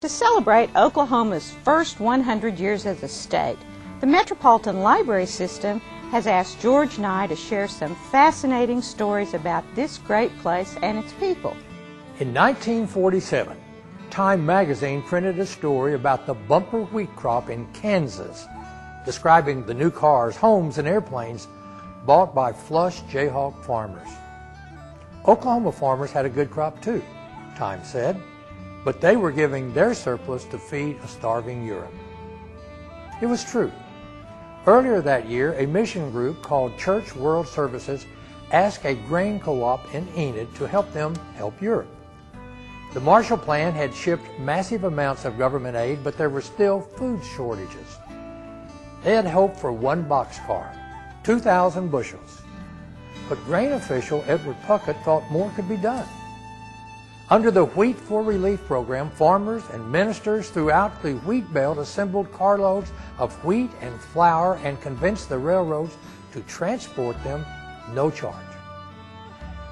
To celebrate Oklahoma's first 100 years as a state, the Metropolitan Library System has asked George Nigh to share some fascinating stories about this great place and its people. In 1947, Time magazine printed a story about the bumper wheat crop in Kansas, describing the new cars, homes, and airplanes bought by flush Jayhawk farmers. Oklahoma farmers had a good crop too, Time said, but they were giving their surplus to feed a starving Europe. It was true. Earlier that year, a mission group called Church World Services asked a grain co-op in Enid to help them help Europe. The Marshall Plan had shipped massive amounts of government aid, but there were still food shortages. They had hoped for one boxcar, 2,000 bushels. But grain official Edward Puckett thought more could be done. Under the Wheat for Relief program, farmers and ministers throughout the wheat belt assembled carloads of wheat and flour and convinced the railroads to transport them no charge.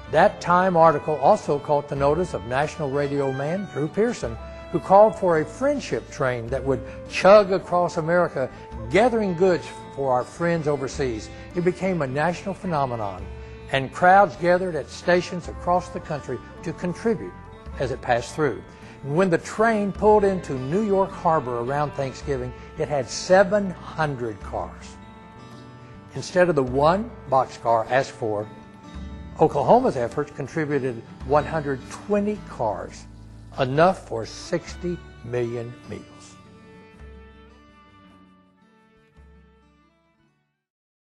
That Time article also caught the notice of national radio man Drew Pearson, who called for a friendship train that would chug across America, gathering goods for our friends overseas. It became a national phenomenon, and crowds gathered at stations across the country to contribute as it passed through. And when the train pulled into New York Harbor around Thanksgiving, it had 700 cars. Instead of the one boxcar asked for, Oklahoma's efforts contributed 120 cars, enough for 60 million meals.